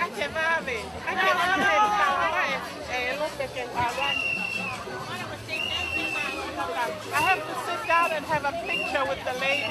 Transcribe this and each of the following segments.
Anche Mavi, look at it. I have to sit down and have a picture with the lady.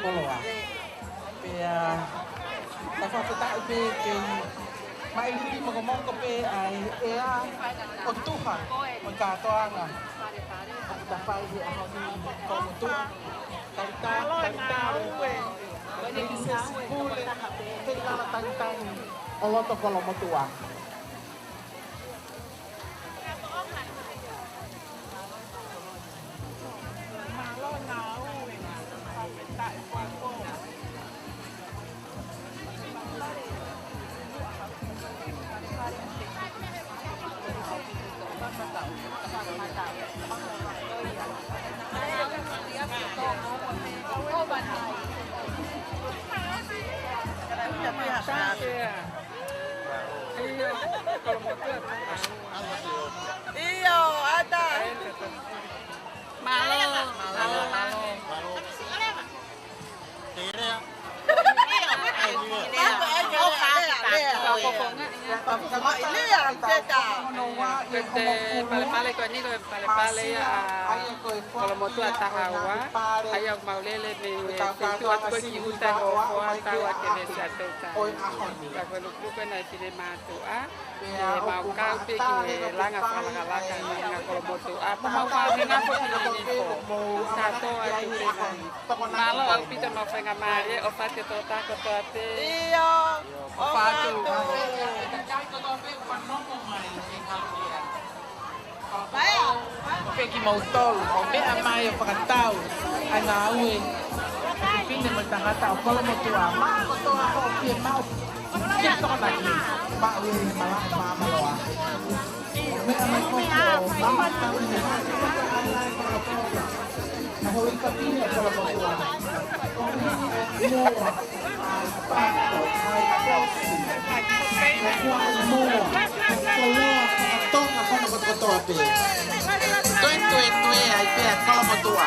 Poloa. Ta fa ta pe ke mai li mo mo ko pe ai o tuha mo ka toa nga. Ta fa hi a ho ko mo tu. Ta uwe. Ni se pule. Te la tang o lo to Kolomotu'a. Iyo, ada. Malo. te pale ko ni ko pale Kolomotu'a tahawa ai au maulele me tu at ko ki uta ho ho ata wa ke ne sa te ta ka ko lu ku na tile matua e mau ka pe ki langa pala langa na Kolomotu'a pa mau ka na ko ni ko sa to ai malo au pita mau fenga mare o fate to ta ko to te iyo o fatu Peki mau tol, me amai pakatau, anawe. Fafine magtangata o Kolomotu'a, ma kotoa ko pie mau. Kito ko lagi, ma wiri malang mamalawa. Me amai ko mama tau ni ma. Na Hou'eiki pine o Kolomotu'a. Moa, ai pato, ai proxy. Moa, Koloa, Tonga kono kotoa pe. Tue ai pe Kolomotu'a.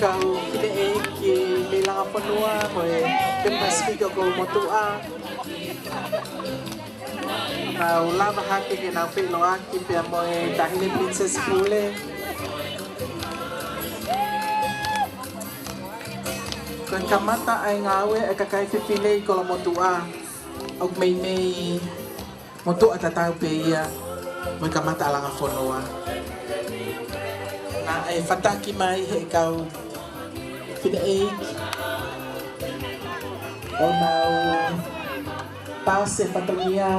Kau Hou'eiki bilang apa nua moe kemas tiga Kolomotu'a. Kau lama hati ke nang Pilolevu pia moe dahili princess pule. Koe kamata ai ngā ue e kakai whiwhine I Kolomotu'a. Au Moimoi motua tatau pe ia. Moi kamata alanga whanua. Nā e whataki mai he kau Hou'eiki. O nau pase whatamia.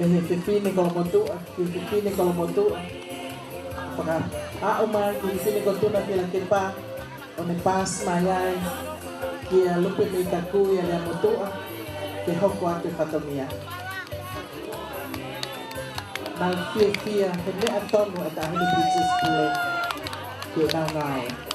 Me he Fafine Kolomotu'a. Fafine Kolomotu'a. Whaka au mai ki Fafine Kolomotu'a pila te pā. O ne pas mai ai. Kia lupe me taku ia lea motua. Ke hoko atu whatamia. Nau fia he mea tonu e tahini British Kule. Ke nau ngāo.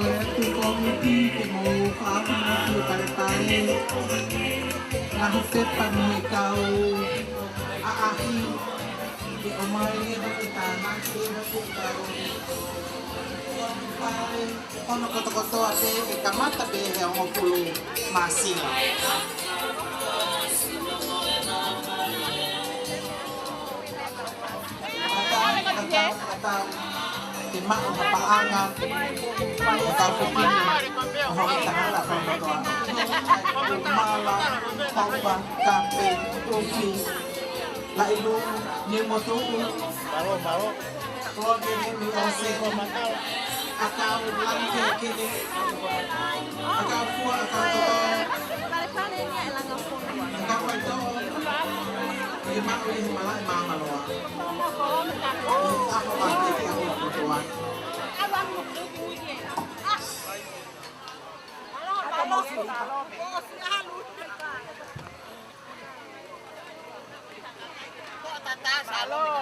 Latu komiti ke mau Fafine ki pare-pare. Ngahi pepa ni kau aahi. Ke omai ni kita nasi aku kau. Ono kotoa pe ke kamata pe he ongo pulu masila. Atau ke mak paanga. Kau Fafine. Ho itahara pa kotoa. Mala, Paula, kape, kopi. La ilu ni motu'u. Malo. Kalau gini mi ose komatau. Akau langke kini. Akau fua, akau kotoa. Akau itu. Lima uli malah mama loa. Aku Maketi aku kotoa.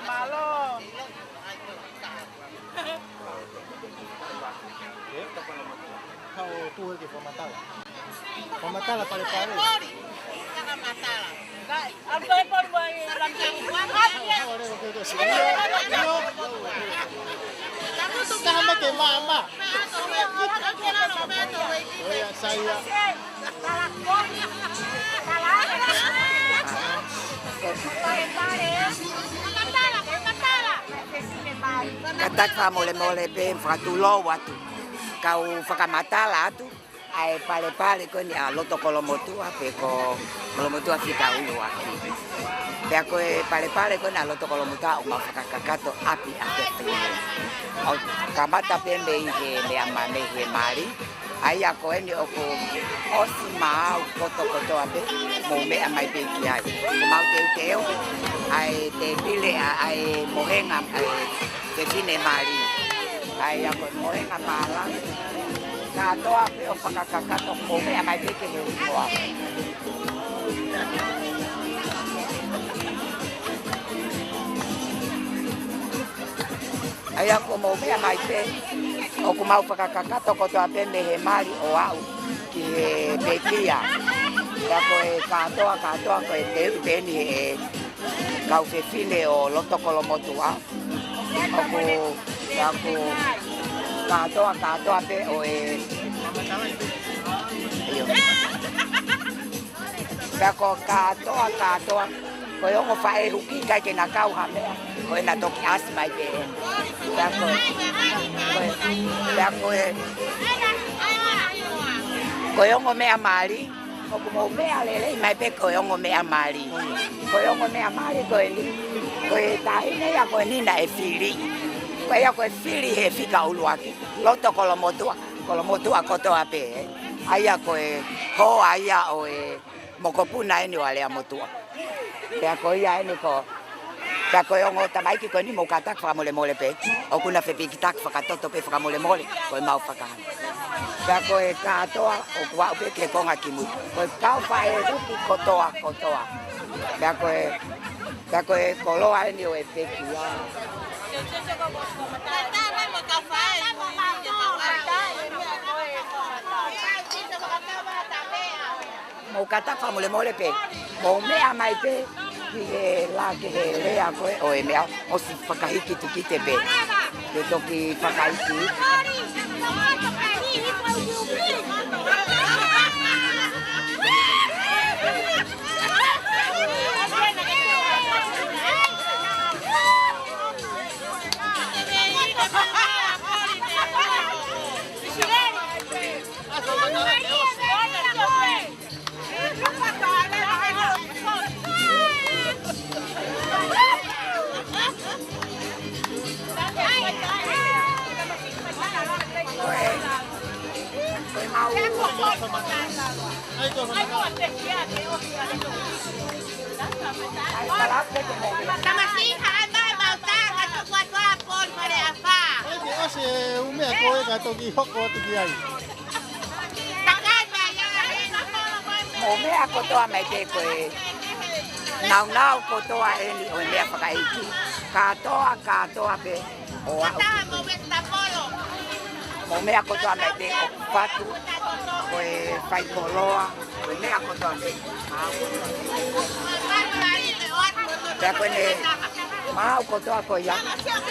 Malo. Kau tuh ke pematala. Pematala pare-pare. Sama ke mama. Saya. Katak mole pe Pilolevu atu. Kau whakamatala atu. Ai pale ko ni loto Kolomotu'a pe ko Kolomotu'a Faka'ali'ali aki. Pe ko pale ko na loto Kolomotu'a o mafakakato api ate pele. O kamata pe me amame he mari. Ai ako ni oko osima kotoa pe mo me amai pe ki ai. Mau teu ai te pile ai mohenga ai Fafine mari. Ai ako mohenga pala. Katoa pe o whakakakato mo me amai pe ki he ukoa. Ai ako mo me amai pe o kumau whakakakato kotoa pe me he mari o au ki he pekia. Ia ko e katoa ko e te peni he kau Fafine o loto Kolomotu'a. Aku katoa pe o e Ako katoa ko yung fae ruki kai ke nakau hamea ko na toki asma pe ko yung mea mali ko mo mea lele mai pe ko yung mea mali ko e tahine ya ko ni na e fili ko ya ko fili he Faka'ali'ali loto Kolomotu'a Kolomotu'a kotoa pe. Aia koe ho aia o e mokopuna eni o alea motua. Pea ko ia eni ko. Pea koe ongo tamaiki koe ni mokatak whamole mole pe. O kuna whepikitak whakatoto pe whamole mole. Koe mau whakahana. Pea koe katoa o kua upe ke konga kimu. Koe kau whae ruki kotoa. Pea koe koloa eni o e peki ia. Mo kata whamole mole pe, mo mea mai pe, ki he la ke he lea koe, o e mea, o si whakahiki tukite pe, ke toki whakahiki. Mo mea kotoa mai te koe nau kotoa eni o mea whakaiki. Katoa pe o au. Mo mea kotoa mai te o patu koe whaikoloa o mea kotoa pe. Pea koe ne mau kotoa koe ia.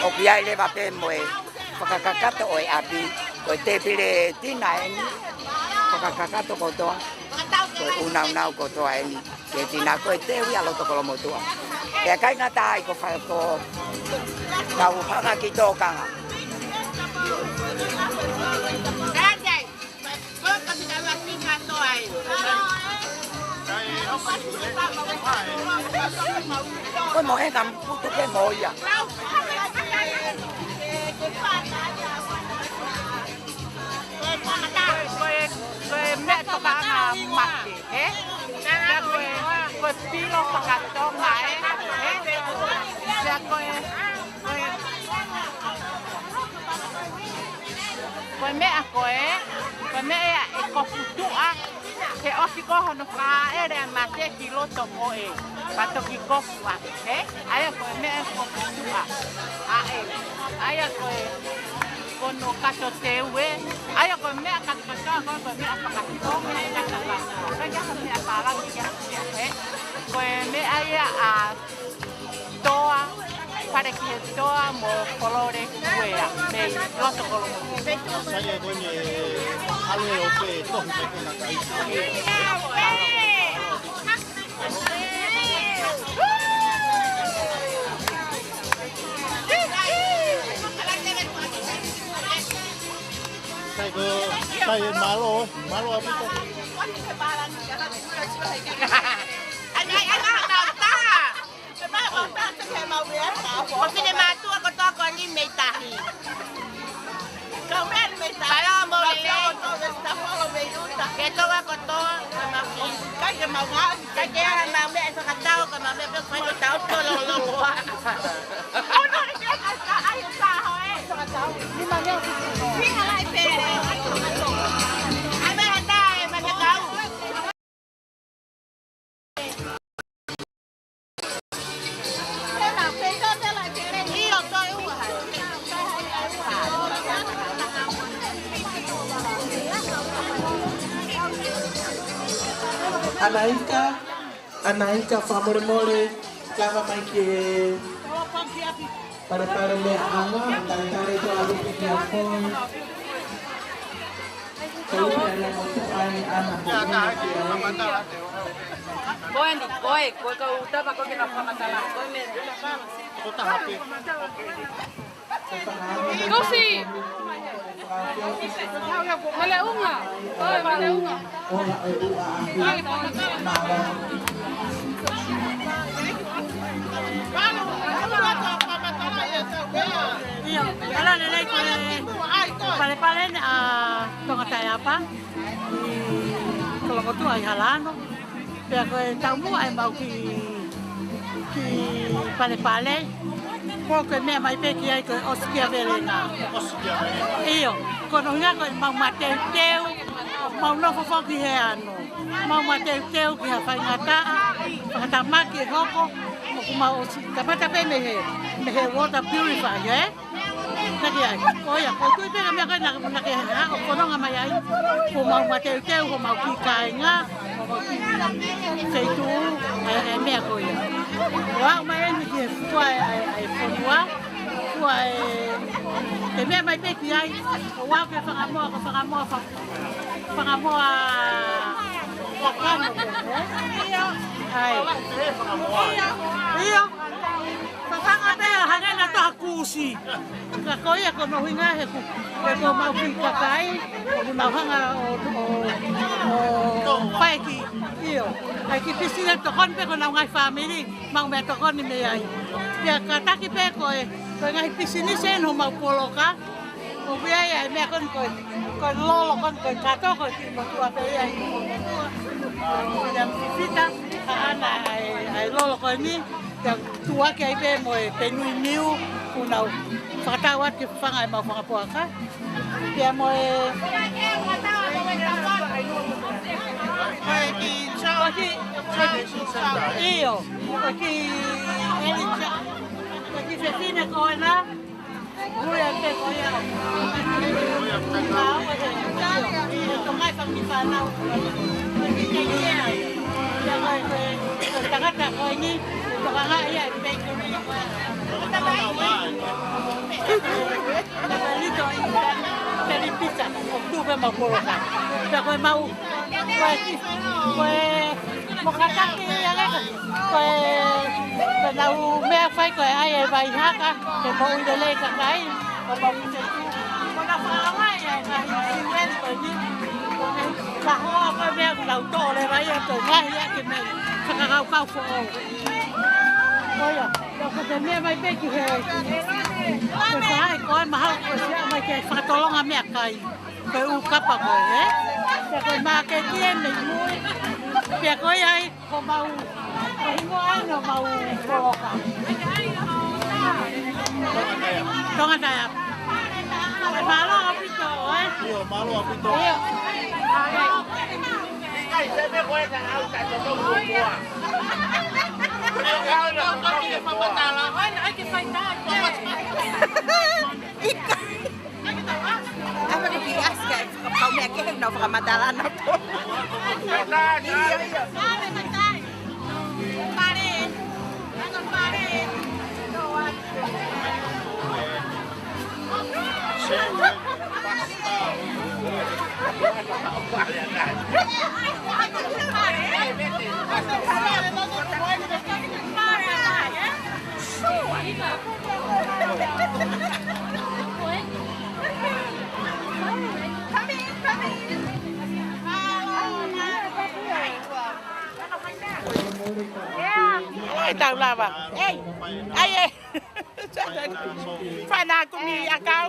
O kia ele wape moe whakakakato o e api. Koe te pire tina eni. Whakakakato kotoa. Koe unau kotoa eni. Ke tina koe te ui aloto Kolomotu'a. Pea kai ngā tāi ko whai ko kau hanga ki tōkanga. Koe mo he kam putu ke moia. Koe mea toka anga mate, eh? Koe pilo Tonga, koe mea e koputu'a ke osi koho no whaere a mate ki loto o e patoki kofua, eh? Aia koe mea e koputu'a, aia koe kono kato te ue, aia koe mea kakatoa, koe mea whakatiko, koe mea pārangi kia hea, eh? Koe mea ia a toa, pare ki he toa mo kolore kuea, mei loto Kolomotu'a. Saya koe ne hale o pe tohi pe kena ka isi. Saya malo apa itu? Fafine matua kotoa ko ni meitahi. Kau ren meitahi. Kalau mau lele, ke toa kotoa sama ki. Kai ke mau ngau, kai ke mau me so katau ka mau me pe ko tau tolo lo. Oh no, ai sa hoe. So katau. Ni ma ne. Ni ai pere. Ai me dai, me kau. Anaika whamore mole, kawa mai ke pare me anga, tare to alu ki a koi. Kolomotu'a ni ana Koe kau utapa koe kena whamatala. Koe me Kota hape. Kofi! Maleunga! Oi, maleunga! Ala nene koe. pale ni Tonga apa di Kolomotu'a i halano. Pea koe taumua e mau ki pale. Ko koe mea mai peki ai koe osikia verena. Iyo, kono hinga koe mau mateu, mau nofo foki he ano. Mau mateu ki ha whaingataa, whakatamaki e hoko, moku mau osi. Kapata pe me he water purifier, eh? Naki ai, oia, ko tui peka mea koe nake ha, o kononga mai ai. Ko mau mateu, ko mau ki kainga, ko mau ki seitu, e mea koe ia. Wao mai eni ki he fua e fonua, fua e mea mai peki ai, o wao ke whangamoa wakano iyo, ai, iyo, whakanga mea hangena toha kusi, ka koia kono hinga he ko mau ki kakai, o kunauhanga o whaeki, iyo, ai ki pisina tokon pe ko nau ngai family, mau mea tokon ni mea ai. Pia kataki pe koe ngai pisini sen ho mau poloka, o via ai mea kon koe lolo kon koe kato koe ki motua pe ai. Pia fifita, ana ai lolo koe ni, pia tuake ai pe moe penui niu, kunau whakatawat ki whangai mau whangapuaka. Pia moe iyo, aki Fafine koe na, hui a te koe a. Tongai whangi whanau, aki keikea. Ia koe tangata koe ni, tokanga ia e bakery. Lito i peri pizza, oktubre mau poloka. Pia koe mau, koe mokataki aleka, koe nau mea whai koe ai e vai haka, ke mo ui lelei kakai, ko mau i te tu. Ko na whaangai ai na hiuen koe ni, ka hoa koe mea nau tōre vai a koe ngahi ake mea, whakakau kau who'o. Oia, ko te mea mai peki he, koe whaai koe mahau koe sea mai ke whakatolonga mea kai, koe u kapa koe, he? Pia koe Maketi e mei mui, pia koe ai ko mau, ko hingo ai no mau poloka. Tonga taya. Koe malo apito, eh? Iyo, malo apito. Iyo. Ai, se me koe ka au ka toto kutua. Kau na kau ke pamatala. Ai ke faitai. Apa que pias que kau me que no para matar a no. Ai tau lava. Ei. Ai e. Fa na ku mi akau.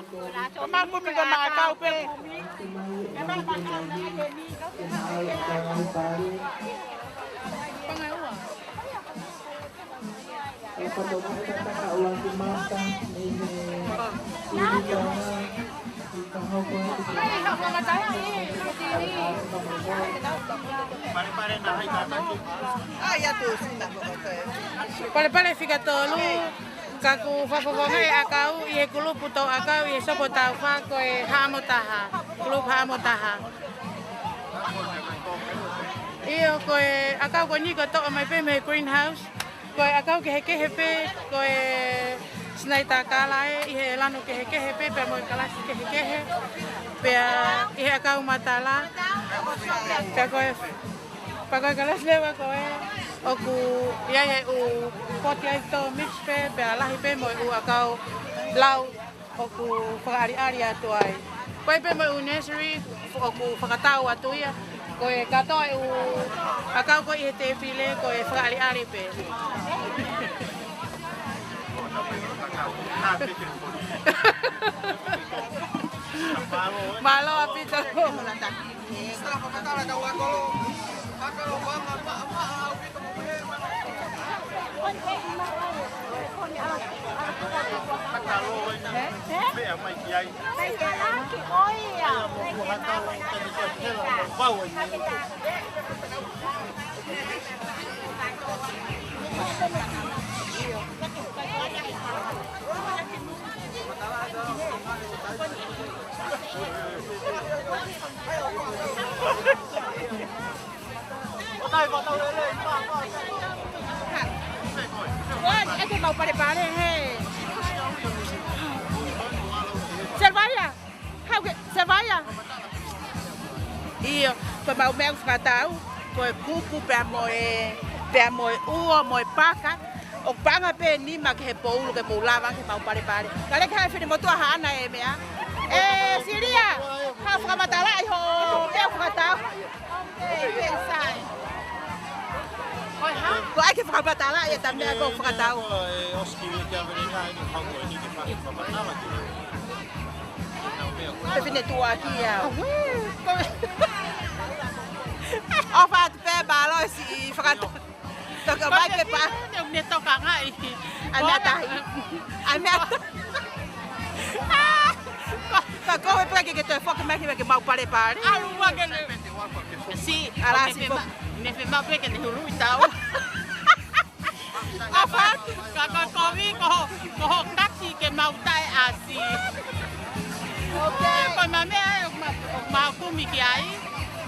Ko ma ku mi ko ma akau pe ku mi. E ma ma akau na ke ni. Pangaua. Pare fica tolu, kaku fafafonga akau ye kulu puto akau ye sopo tau fa ko e hamotaha, klub hamotaha. Iyo ko e akau ko ni ko to mai pe me greenhouse, ko e akau ke hepe ko e snaita kala e he lanu ke hepe pe mo kala ke pe e akau matala. Ka ko e pakai kelas lewa ko e oku ia u poti ai to mix pe alahi pe mo u akau lau oku Faka'ali'ali atu ai. Pai pe mo u nursery oku whakatau atu ia. Ko e katoa u akau ko i te file ko e Faka'ali'ali pe. Malo apito. Este mau pare he. Servaya. Servaya. Io, foi mau meu fatau, foi cupu para moi uo moi paka. O panga pe ni ma ke Paula ke Paula ke mau pare. Kale ka fini motu hana e mea. Siria. Ha Faka'ali'ali ai ho. Eu fatau. Pensai. Có ai cái Faka'ali'ali tam mea ko fatau. Fafine tua aqui ya. O fat pe balo si Faka'ali'ali. Toka vai pe pa. Eu me toca ngai. A meta. Ka ko pe que te foca mais que mau pare. Alua que si, ala si me fe mau que te hulu tau. Apa ka komi ko taxi que mau tai asi. Okay. Ko mame ma kumi ki ai.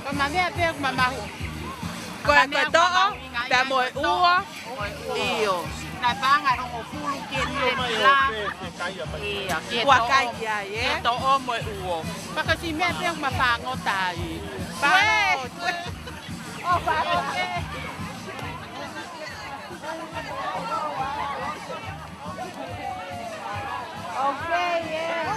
Ko mame pe ma Ko toa, pe moi uo. Io. Na banga ho fulu ke ni la. Wa kai ya ye. To o moi uo. Paka si me pe ma fa ngotai. Ba. O ba. Okay, yeah.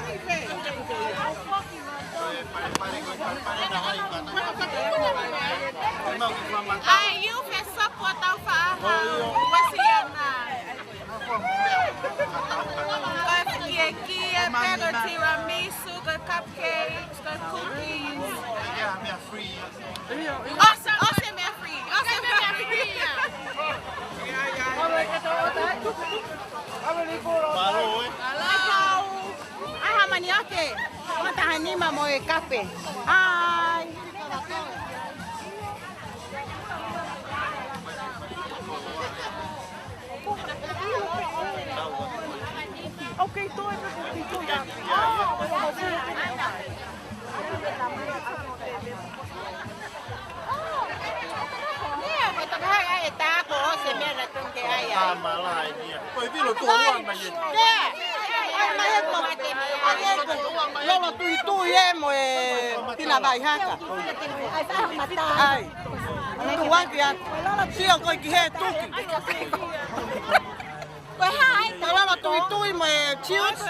Ai, you can support our father. What's your name? Hou'eiki, better tiramisu, good cupcakes, good cookies. Yeah, I'm free. Also, me free. Also, me free. Malo, Aha mani yake. Mata hanima moe kape. Ai. Okay, to ya. Malai dia. Oi, vilo tuan mai. Lolo tui e mo e tina vai haka. Ai. Tu wangi ya. Sio ko ki he tuki. Well, hi. Lolo tui mo e chius.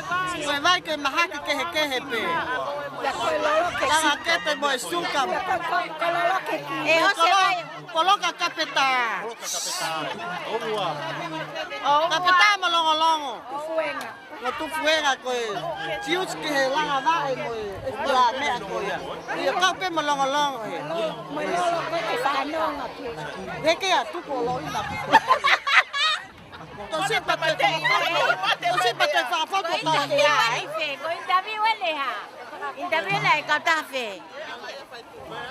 Mo vai ke mahaki ke he pe. Langa ke te mo e suka. Coloca capeta. Capeta mo longo. Ngo tu fuera ko chius ke he langa vai mo e la me ko ya. Ia ka pe mo longo. Mo lolo ke fa no ngati. Heke ya tu ko lo ina. Entonces para fa foto ta. Ko interview wale ha. Interview lai ka ta fe.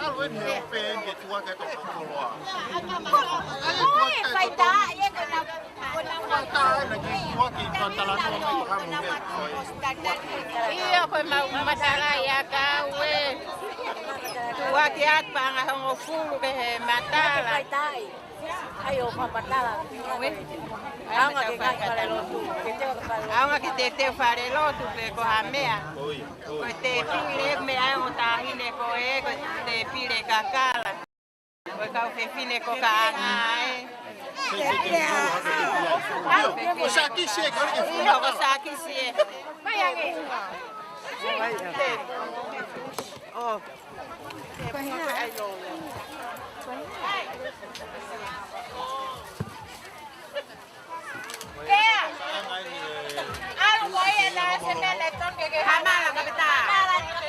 Alwe ni pe ni tua ka to koloa. Oi, fai ta, ye ko na. Ta na ki tua ki kantala no ko ha mo. Iya ko matala ya ka we. Tua ki at pa nga ho fulu ke matala. Ayo mapatala. Anga ke ka lotu. Anga ke te fare lotu pe ko hamea. Ko te pile me ai o ta hine ko e ko te pile kakala. Ko ka Fafine ko ka ai. O saki se ka ke fu. Ko saki se. Vai aí. Oh. Ko ai lo. Algo ahí en la semana de Tonga que jamás la capital.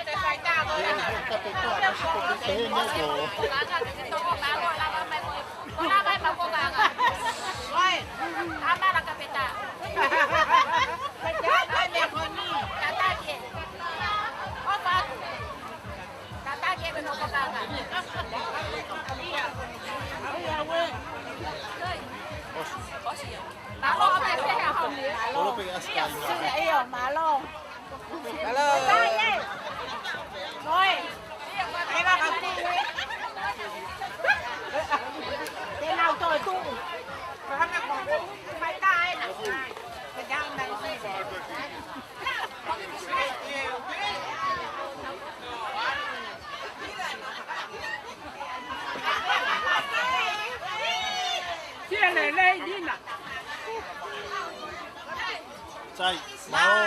Sai, mau.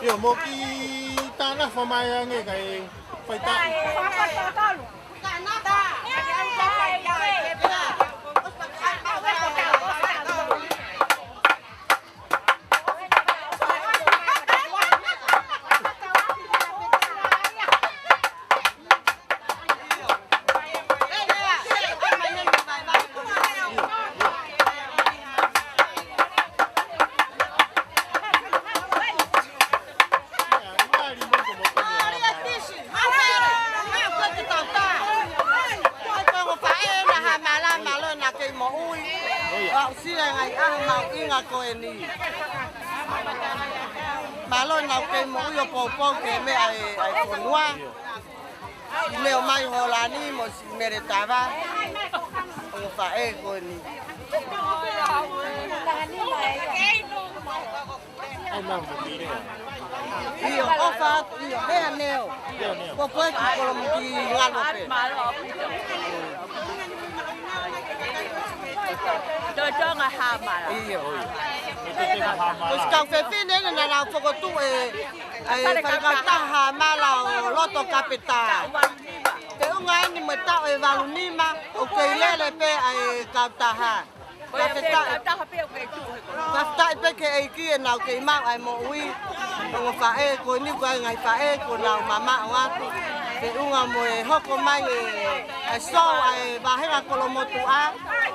Yo mo ki tanah pemain ni kay paita. Malo na ke mo yo popo ke me ai konua. Me o mai holani mo si meretaba. O fa e koni. Ai mang mo ni. Io o fa io e aneo. Popo e Kolomotu'a ngalo pe. Jojo nga hamala. Io. Os ka Fafine na na fokotu e fakata hamala loto kapita. Ke unga ni mata e valunima o ke lele pe ai kaptaha. Kapita kapta pe ke Hou'eiki na ke ma ai mo ui. O fa e ko ni ko ngai fa e ko na mama wa. Ke unga mo e hoko mai e so ai ba hera Kolomotu'a.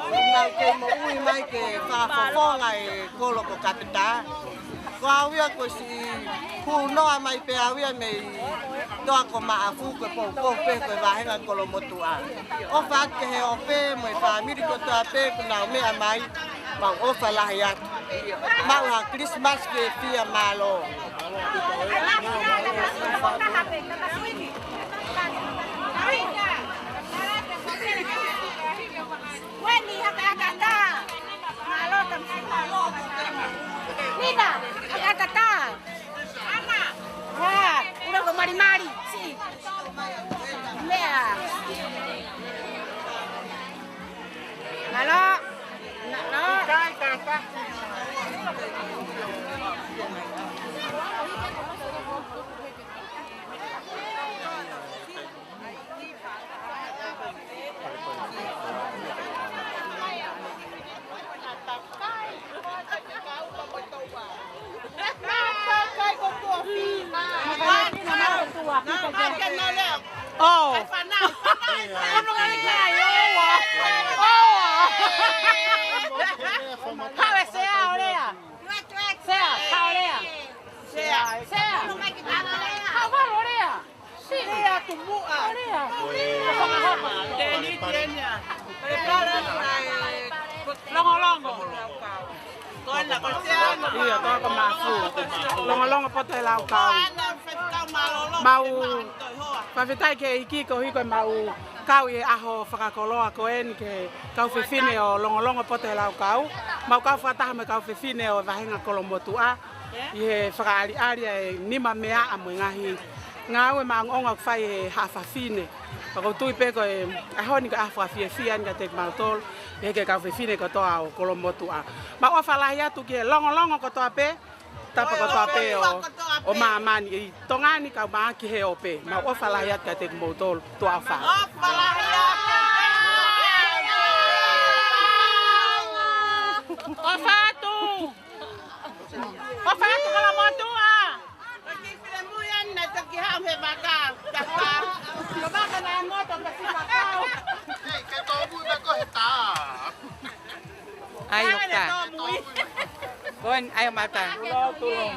Na ke mo ui mai ke fa fo ngai kolo ko kapita. Ko awia ko si ku no mai pe awia me do ko ma afu ko po pe ko ba hera Kolomotu'a. O fa ke he o pe mo fa mi ko to pe ko na me mai ba o fa la ya. Ma ha Christmas ke fia malo. Nina, akakata. Ana. Ha, udah ke mari-mari. Si. Mea. Halo. Halo. Kakak. Oh. Iya, to ke mafu. Long-long apa teh lau kau. Mau Mafile'o ke Hou'eiki ko hi ko mau kau I aho whakakoloa ko e ni ke kau Fafine o longolongo pote lau kau. Mau kau whataha me kau Fafine o wahenga Kolomotu'a. I he Faka'ali'ali e nima mea a mo ngahi. Ngā ue maangonga whai he ha Fafine. Pako tui pe ko e aho ni ka ahwa fia ni ka te mautol. E ke kau Fafine kotoa o Kolomotu'a. Ma o whalahi atu ki he longolongo kotoa pe. Tapa kotoa pe o maamani. I Tonga ni kau maa ki he o pe. Ma o whalahi atu ka te mautol tua wha. O fatu! O fatu Kolomotu'a! Pagkikilamuyan na tagihaw he baka. Daka. Kabaka na ang moto kasi bakaw. Hey, kay tobu na ko hita. Ayaw ka. Kon, ayaw mata. Tulong.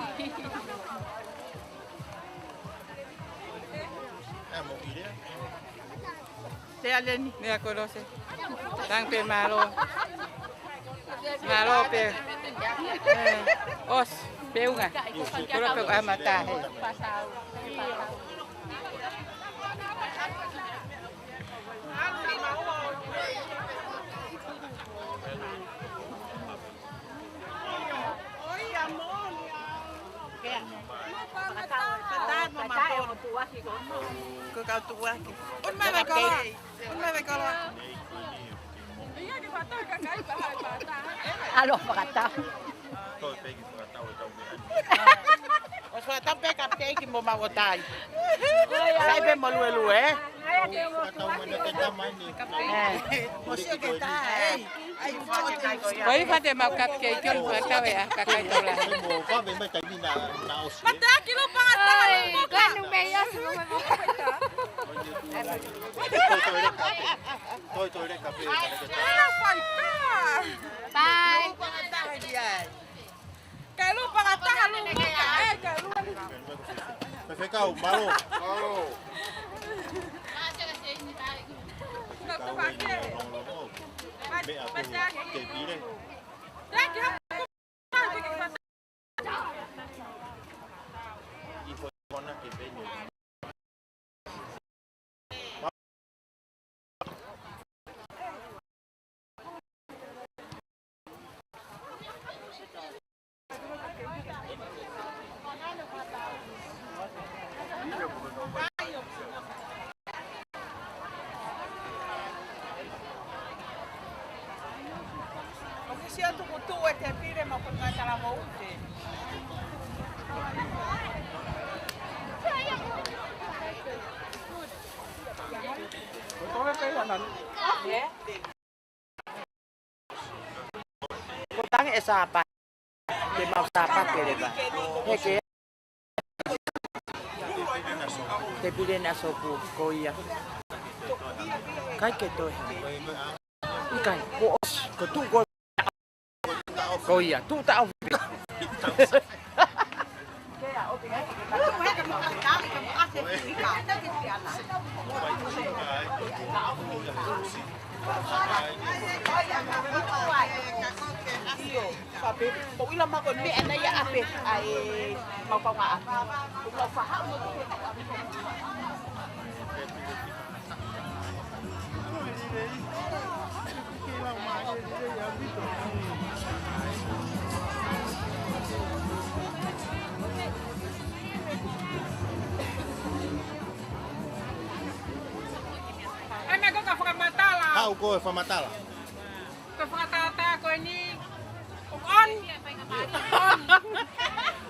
Mo ide. Te aleni. Ni ako dose. Tang pe malo. Malo pe. Os, peu nga. Kuro pe amata he. Alo, pakataw. Toi pegi para tau e tau me. Os wata pe kapte ki mo magotai. Sai pe molue eh. Tau me na te tamai ni. O sio que está, ai Koi fate mau kap ke kion fata we kakai tola. Mo fa be mai tai na na os. Mata kilo pakataw. Kanu meia se mo mo. Toi re kape. Bye. Kalau pakataw lu Pepe kau malo. Malo. Be aku ke pile. Ipo kona ke benyo. Siento que tú te pide más por más la monte. Kutang esapa. Di mau sapa kere ba. Heke. Te pide na sopu koia. Kai ke to. Ikai ko os ko tu ko. Koia, tu tao. Tapi pokoknya lama kon ni ana ya ape ai mau pa ma. Mau faham mo. Kau ko fa matala. Kafakatata ko ni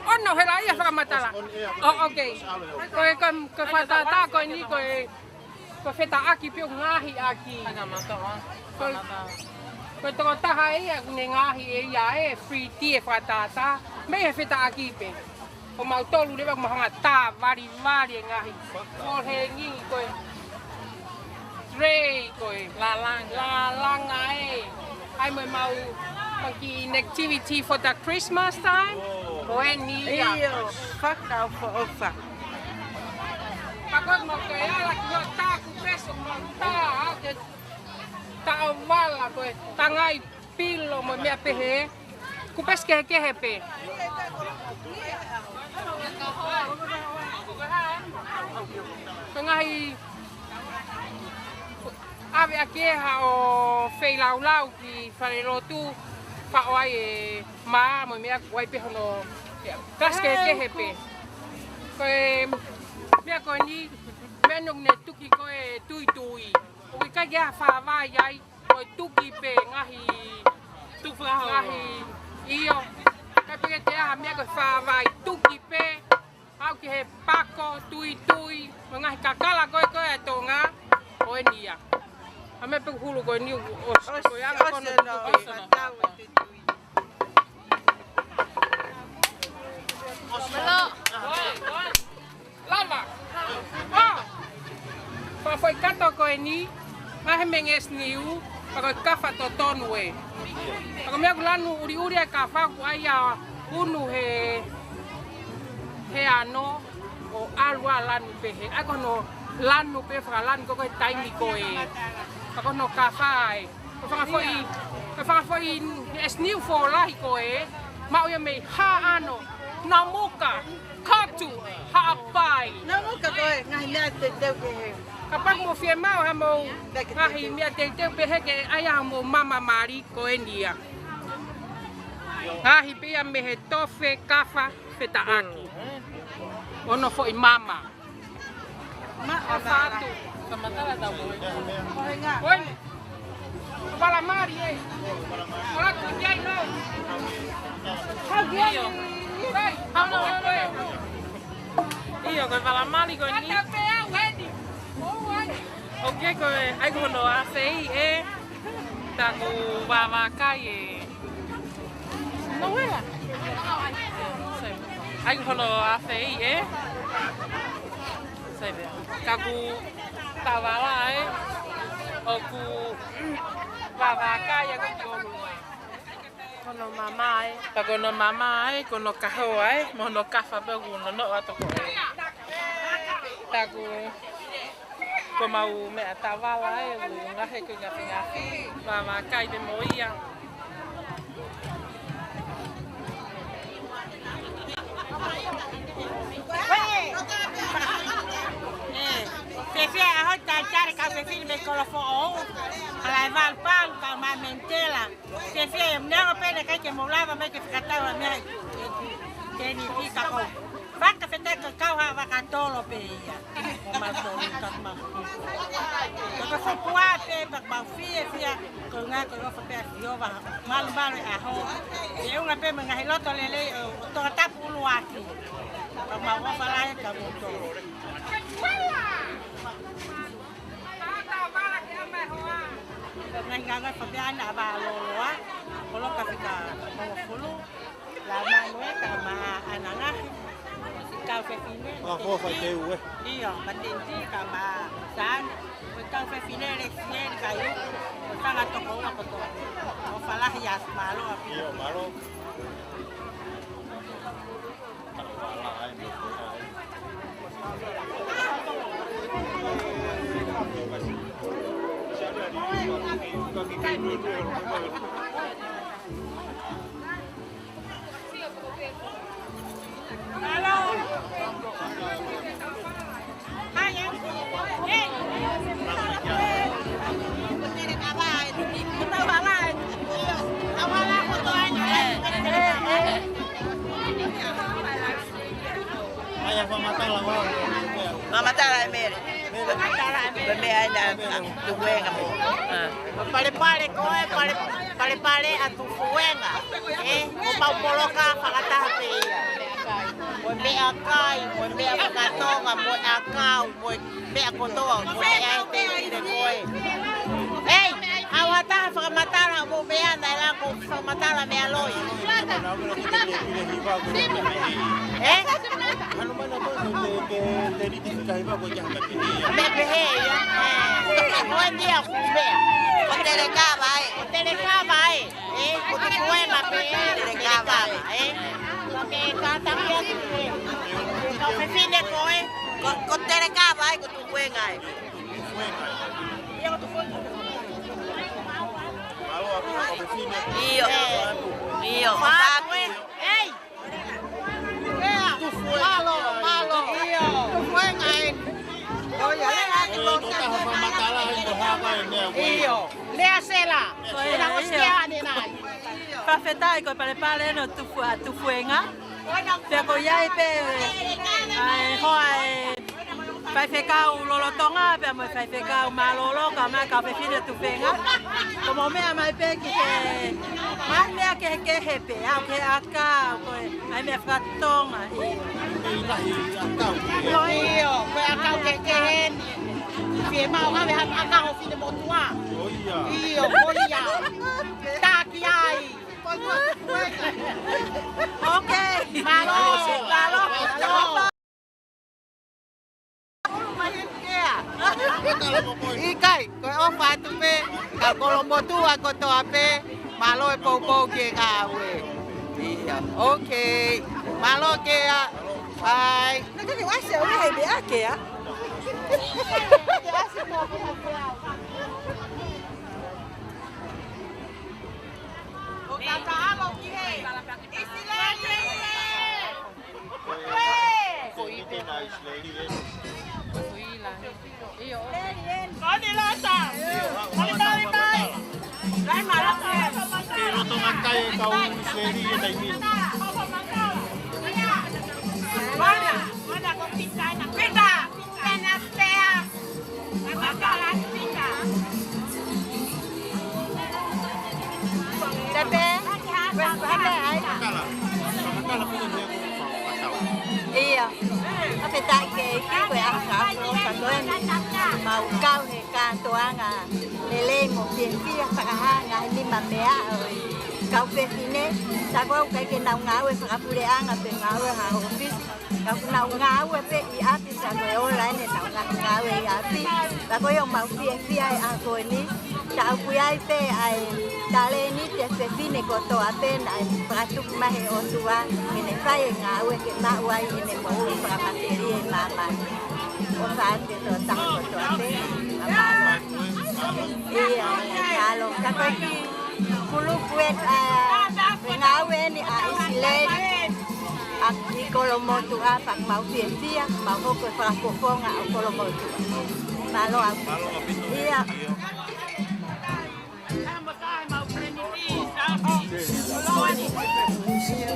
on no hela ia whakamatala. Oh, okay. Koe ko whatata koe ni ko wheta aki pio ngahi aki. Koe toko taha ia ne ngahi e ia e free tea e whatata. Me he wheta aki pe. O mautolu lewa mahanga tā wari e ngahi. Ko he ngingi koe. Rei koe. La langa e. Ai mo mau Monkey activity for the Christmas time. When Iyo, faka'o fa'ofa. Pagod mo kaya lagi mo ta ku peso mo ta ta wala ko tangai pilo mo me pehe ku pes ke pe. Tangai ave akeha o Pilolevu ki Latu whaoai e maa mo mea wai pe hono kaske kehepe. Koe mea koe ni mea nok ne tuki koe tui. O ki kai kia whaawai ai koe tuki pe ngahi iyo. Kai peke te aha mea koe whaawai tuki pe au ki he pako tui. Mo ngahi kakala koe a Tonga o e nia. A me pe hulu koe ni os koe anga kono tuki. Lava. Pa foi kato koe ni, ngahe menges niu, pa koe kafa to tonu e. Pa koe mea kulanu uri e kafa ku aia unu he ano o alua lanu pehe. Ai kono lanu pe whaka lanu koe taimi koe. Pa kono kafa e. Pa whaka foi es niu fo lahi koe, ma oia mei ha ano, na muka. Katu, haapai. Namuka koe, ngahi mea te teu ke he. Kapak mo fie mau ha mo ngahi mea te teu pehe ke aia mo mama mari ko e nia. Ngahi pia me he tofe kafa feta aki. Ono fo i mama. Ma o fatu. Samatala da boi. Oi. Pala mari e. Ora tu jai no. Iyo. Iyo koe walamali koe ni. Oke koe ai kono a sei e taku wawakai e. No wela. Ai kono a sei e. Sebe. Taku tawala e. Oku wawakai e kono. Kono mama e. Pa kono mama e, kono kahoa e, mono kafa pegu no atoko e. Taku ko mau mea tawala e, ngahe ko ngafi. Mama kai de moia. Fefia a hota tare ka fefia me Kolomotu'a. Ala val pal ka ma mentela. Fefia mnero pele ka ke molava me ke fikatawa me. Teni pika ko. Faka fete ka kawa vakatolo pe ia. O ma tolo ka ma. Ko fo pua pe ba fia ko nga ko fa pe yo va mal a ho. E unha pe me ngahi loto lele to tapu luaki. Ka ma wa fala ka mo to. Nanganga fabiana ba loa, kolo kapika mo fulu, la manoe ka ma ananga, ka Fafine. Ah, fo fa te ue. Iyo, patenti ka ma san, ka Fafine le sien ka yo, sanga toko na kotoa. O fala ya malo api. Iyo, malo. Mamatala mere. Bebe ainda tu wenga mo. Pale koe pale atu wenga. O pau poloka pakata peia. Mo me akai, mo me akatonga, mo akau, mo me kotoa, mo ai te ire koe. Ei, awata whakamatala mo me anda e lako whakamatala me aloi. Ano man ako te identifica iba ko yang kapini. Me pehe ya. Buen día, Jumea. Otelecaba, Kutukuena pe, Otelecaba, Porque kata kia Fafine koe, Otelecaba, Kutukuena. Iyo, Fafine. Hey! Malo. Iyo, Kutukuena. Total fa matala en bohaka en whawhetai ko pale no tufuenga. Te ko iai pe hoa whaiwhekau lolotonga, pe mo whaiwhekau malolo ka mai ka Fafine tufuenga. Ko mo mea mai pe ki ke mea ke he pe au ke aka ko ai mea whakatonga. Iyo, koe akau ke hen. Pie mau hawe akau Fine motua. Iyo, koia. Taki ai. Okay. Malo. Ikai, koe ofa atu pe, ka Kolomotu'a kotoa pe, malo e poupou ke ka awe. Iya, okay. Malo ke a, bye. Nakani wase o he be ake ya. Iya, apa tak ke kue akak kalau mau kau he kantoanga lele mo piensia pakahanga ni mamea kau Fafine sago kai ke nau ngau e whakapureanga pe ngau e ha office kau nau ngau e pe I api sago e online e nau ngau e api sago yo mau piensia e ako ni tau kuiai pe ai dale ni te Fafine kotoa pe ai pratuk mahe o tua ine fai ngau e ke mau ai ine mo para materia e mama o fate to tang kotoa pe amalo iya ngalo sago ki Kulu kuet pengawe ni isileni di Kolomotu'a pak mau piensia mau ko whakapoponga o Kolomotu'a. Malo aku. Iya.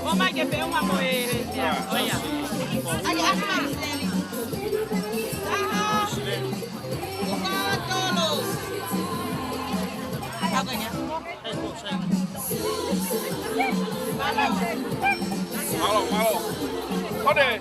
Mama que pegou uma moeda. Olha. Ai, asma isileni. Agaknya. Malo. Ode.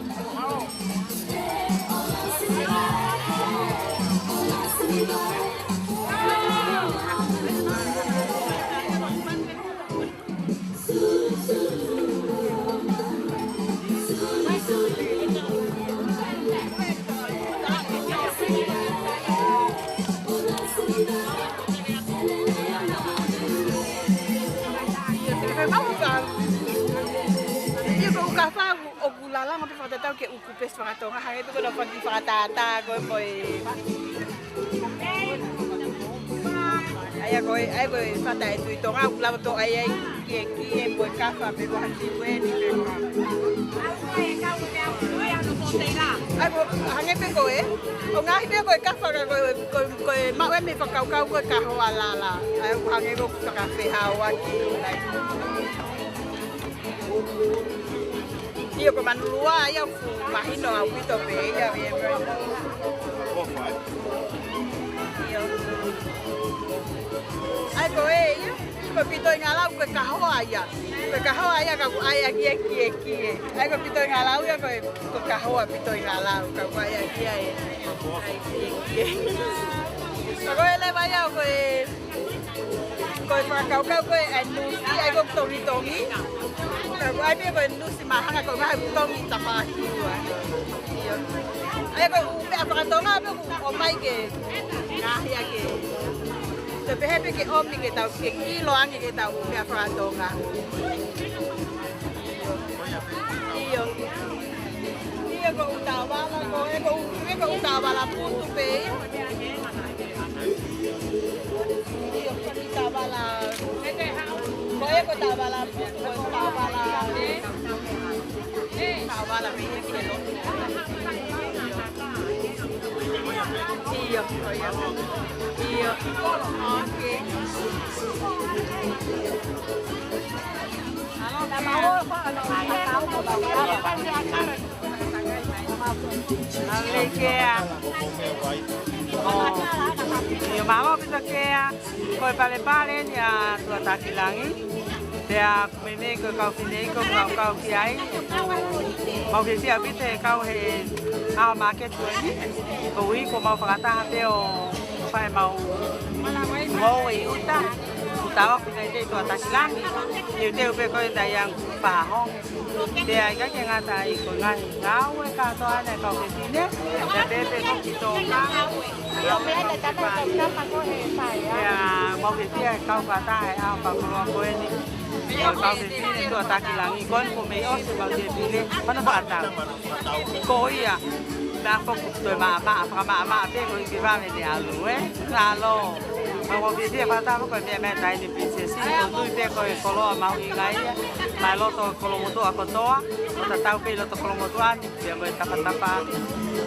Lala ngapi whakatau ke uku pes whakatonga hanga itu kena whaki whakatata koe koe ai koe whata e tuitonga uku lawa tō ai ki e moe kawha pe wahan ti koe ni pe ai koe hange pe koe o ngahi pe koe kawha ka koe mau e me whakaukau koe kahoa lala ai koe hange koe whakawhehau aki Iyo ko manulua ya fu mahino au pito pe ya bien. Iyo. Ai ko ko pito ngalau ko kahoa ya. Ko kahoa ya ka ai aki. Ai ko pito ngalau ya ko kahoa pito ngalau ka ai aki ai. Ko ele vaya ko kau anu ai ko tongi. Ai pe ko nu si mahanga ko ga tongi tapahi wa. Ai ko pe apa tonga pe ko mai ke ngahi ake. Te pe ke omi ke tau ke kilo ange ke tau pe apa tonga. Iyo ko utawala ko utawala putu pe. Iyo ko utawala Koe ko tawala putu ko tawala tawala me ke lo Iyo. Okay. Alekea. Iyo mama bisa kea ko pale ni a tua takilangi. Dia mene ko Fafine ko kau kiai. Mau ke sia bite kau he a Maketi. Ko wi ko mau fakata teo fai mau Moimoi tawa pinai te tua takilangi. Ni te upe ko yang pahong. Dia ka ke ngata I ko ngai ngau e ka to ane ka Fafine. Dia bebe ko ki Tonga. Ya mau ke sia kau kata ai a pa ko ko ni. Kau Fafine tua takilangi kon ko me o se mau te pile. Mana ba ta? Ko ia. Da fokus to mama pe ko ki va me de alu ngalo. Mau ke sia kata ko me tai ni prinsesi ko pe ko kolo mau ngai. Mai loto Kolomotu'a kotoa, o tau pe loto Kolomotu'a ni dia mo tapa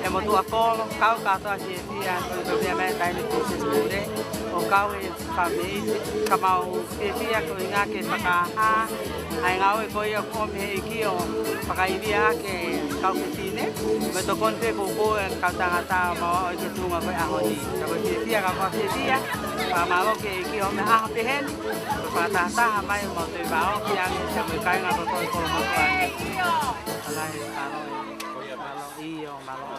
e mo tua kolo kau katoa dia ko dia mai tai ni sesure o kau e family kamau e dia ko inga ke Faka'a ai ngau e ko ia ko me ki o Faka'ali'ali ke kau Fafine me to kon pe ko kau tangata mo o ke tunga ko ahoni ko dia ka dia pa malo ke ki o me a pe hen pa ta mai mo te ba o ki ang se me kai nga ko Kolomotu'a alai iyo malo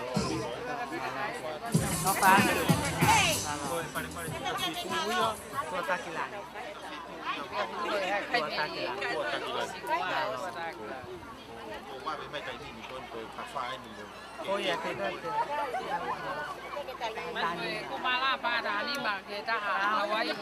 no fácil tua takilangi oh ya te kumala pada ni mbak kita Hawaii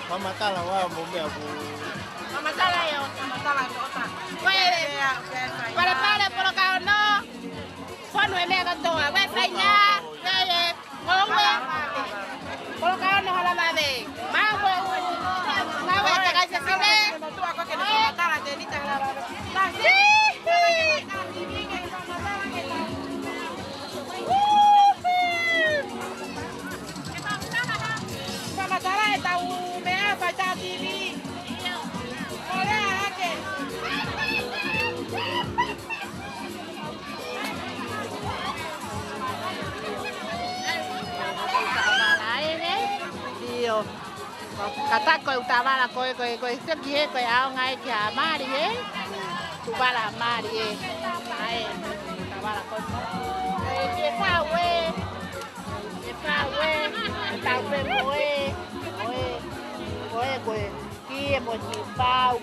Mama tala wa mume abu. Mama tala yo, mama tala kota. Pare por acá no. Fono e mega toa, vai saia. Ngombe. Por acá no hala made. Mawe. Mawe te ga se sine. Tu ako ke no tala te ni tala. Mama tala eta baca TV. Oleh aja. Iyo. Kata ko utawala ko segi ko au ngai ki amari tu bala amari ai utawala ko e fawe ta pe moe Oe, kia mo si pau,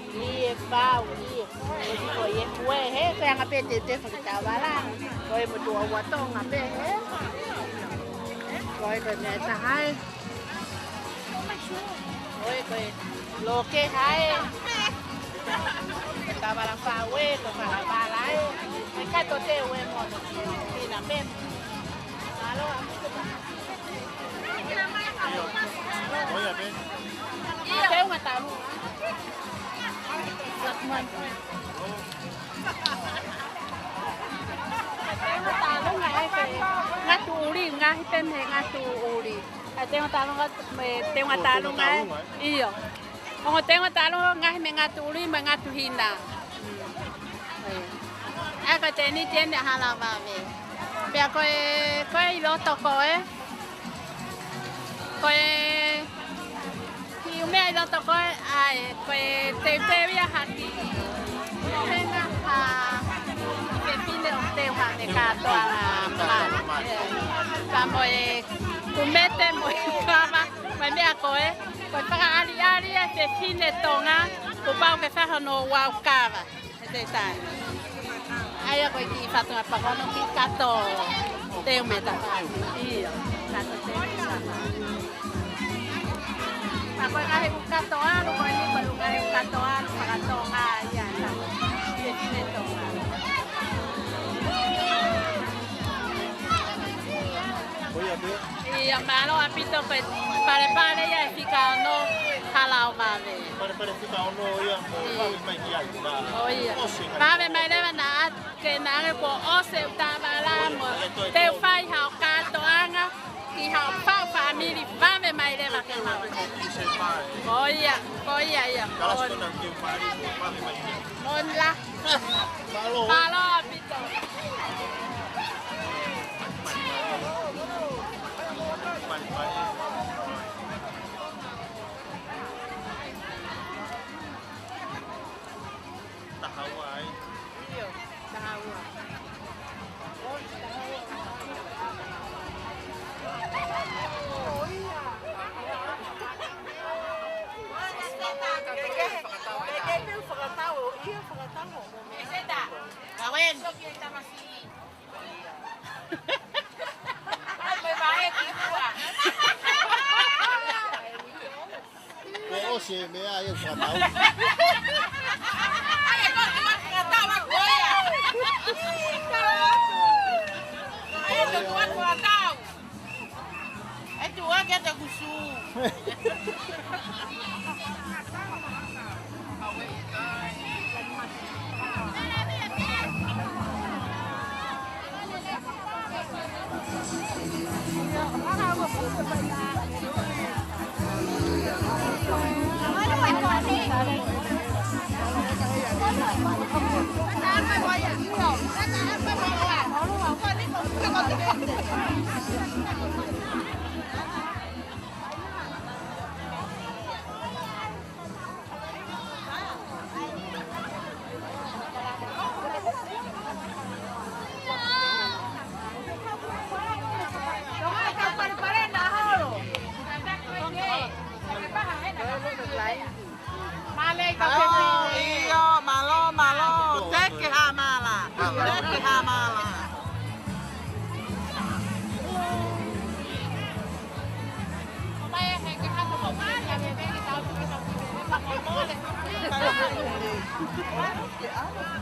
Oe, kue he, kaya nga pe te whakitawala. Oe, mo tua watong nga pe he. Oe, koe mea tahai. Oe, koe loke hai. Tawala whawe, ko whalawala he. Oe, kato te ue mo, pina pe. Alo, Oye, ven. Tem uma talu. Ngatu uri ngai tem he ngatu uri. Tem uma talu ngai. Iyo. Ongo tem uma talu ngai me ngatu uri me ngatu hina. Aka teni tiende hala vave. Pia koe loto koe. Koe o meu não tocou ai teve a haki tenha a Fafine o teu hane katoa mari kamo Kumete moi kama mai mea koe. Koe Faka'ali'ali e Fafine Tonga. Kupau ke whahano wau kawa. E te tai. Aia koe ki whatunga pakono ki kato. Teo me tapai. Ia. Kato teo me tapai. Koe ngahe ku kato alu. Koe ni koe ngahe ku kato alu. Whakatonga ia. Fafine Tonga. Ia malo apito koe pare ia e fika no halau vave. Pare fika ono ia mo vave mai ki ai. Oh ia. Vave mai lewa na ke na ko ose utawala mo. Te fai hao katoanga ki hao pau family vave mai lewa ke mau. Oh ia ia. Kalas kona ki mari vave mai. On la. Malo apito. Se me ai o fatau. Ai ko ki fatau a koia. Ai ko ki fatau. Ai tu a ke te kusu.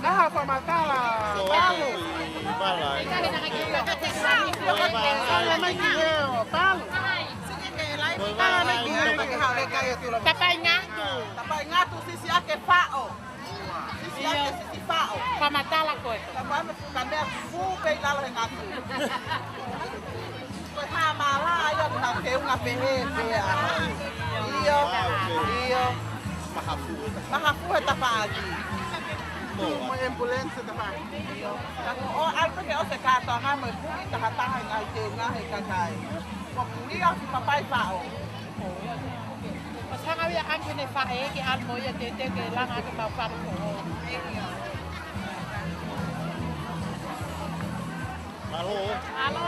Nah, apa matala? Palu. Tapai ngatu. Tapai ngatu sisi ake fao. Sisi ake sisi fao. Pamatala koe. Tapai kande fu pe lalo ngatu. Koe ha mala ayo na ke unha pehe pe. Iyo. Mahafu tapai. Mo ambulance tapai. O alpe ke o se kato nga mo fu ta hata nga ke nga he kakai. Ko dia papai fao. Pasang awia angkene Hou'eiki almo ia tete ke langa ke mau faru ko. Halo. Halo.